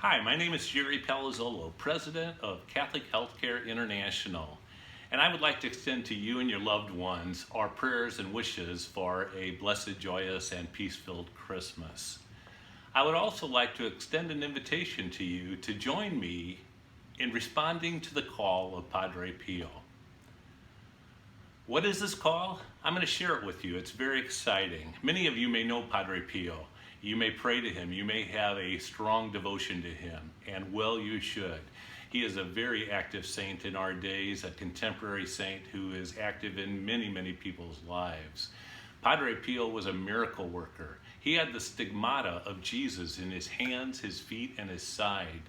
Hi, my name is Jerry Palazzolo, President of Catholic Healthcare International, and I would like to extend to you and your loved ones our prayers and wishes for a blessed, joyous, and peace-filled Christmas. I would also like to extend an invitation to you to join me in responding to the call of Padre Pio. What is this call? I'm going to share it with you. It's very exciting. Many of you may know Padre Pio. You may pray to him. You may have a strong devotion to him, and well, you should. He is a very active saint in our days, a contemporary saint who is active in many, many people's lives. Padre Pio was a miracle worker. He had the stigmata of Jesus in his hands, his feet, and his side.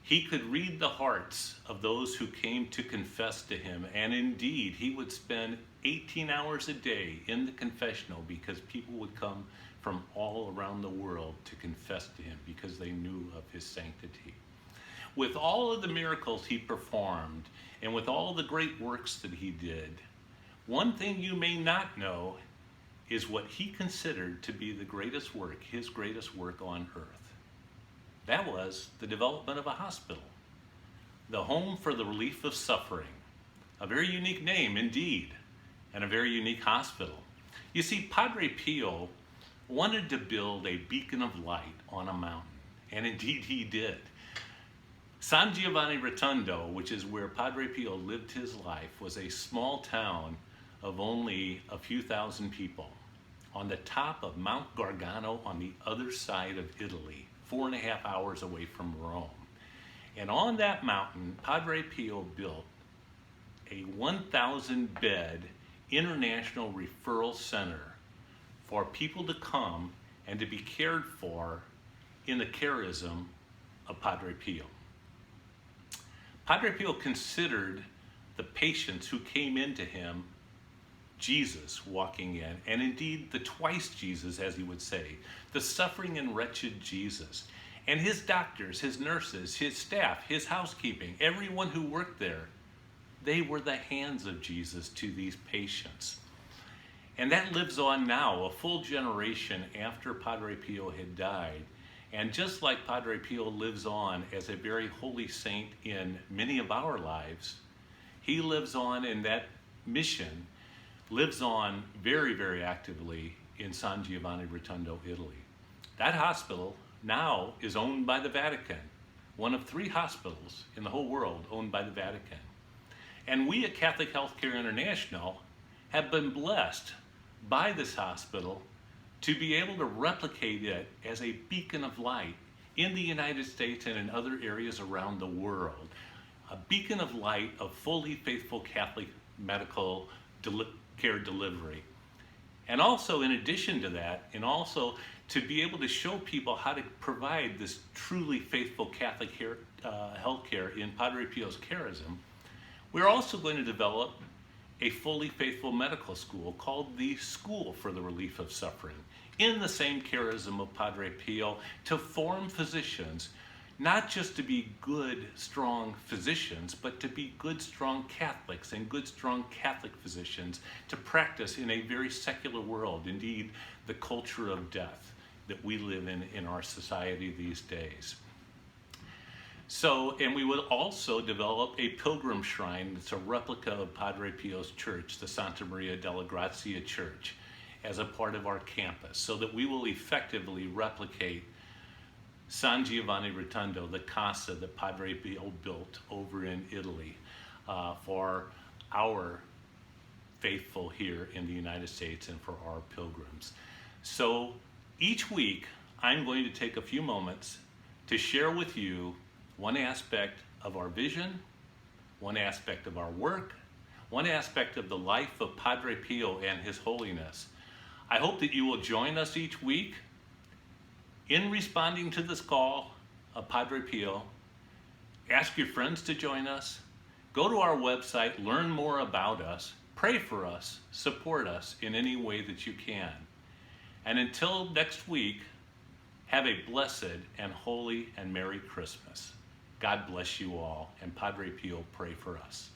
He could read the hearts of those who came to confess to him, and indeed, he would spend 18 hours a day in the confessional because people would come from all around the world to confess to him because they knew of his sanctity. With all of the miracles he performed and with all the great works that he did, one thing you may not know is what he considered to be the greatest work, his greatest work on earth. That was the development of a hospital, the Home for the Relief of Suffering. A very unique name indeed, and a very unique hospital. You see, Padre Pio wanted to build a beacon of light on a mountain, and indeed he did. San Giovanni Rotondo, which is where Padre Pio lived his life, was a small town of only a few thousand people on the top of Mount Gargano on the other side of Italy, 4.5 hours away from Rome. And on that mountain, Padre Pio built a 1,000-bed international referral center for people to come and to be cared for in the charism of Padre Pio. Padre Pio considered the patients who came into him Jesus walking in, and indeed the twice Jesus, as he would say, the suffering and wretched Jesus. And his doctors, his nurses, his staff, his housekeeping, everyone who worked there, they were the hands of Jesus to these patients. And that lives on now, a full generation after Padre Pio had died. And just like Padre Pio lives on as a very holy saint in many of our lives, he lives on in that mission, lives on very, very actively in San Giovanni Rotondo, Italy. That hospital now is owned by the Vatican, one of 3 hospitals in the whole world owned by the Vatican. And we at Catholic Healthcare International have been blessed by this hospital to be able to replicate it as a beacon of light in the United States and in other areas around the world. A beacon of light of fully faithful Catholic medical care delivery. And also, in addition to that, and also to be able to show people how to provide this truly faithful Catholic health care in Padre Pio's charism, we're also going to develop a fully faithful medical school called the School for the Relief of Suffering, in the same charism of Padre Pio, to form physicians, not just to be good, strong physicians, but to be good, strong Catholics and good, strong Catholic physicians to practice in a very secular world, indeed the culture of death that we live in our society these days. So, and we will also develop a Pilgrim Shrine that's a replica of Padre Pio's church, the Santa Maria delle Grazie church, as a part of our campus, so that we will effectively replicate San Giovanni Rotondo, the casa that Padre Pio built over in Italy for our faithful here in the United States and for our pilgrims. So each week, I'm going to take a few moments to share with you one aspect of our vision, one aspect of our work, one aspect of the life of Padre Pio and His Holiness. I hope that you will join us each week in responding to this call of Padre Pio. Ask your friends to join us. Go to our website, learn more about us, pray for us, support us in any way that you can. And until next week, have a blessed and holy and Merry Christmas. God bless you all, and Padre Pio, pray for us.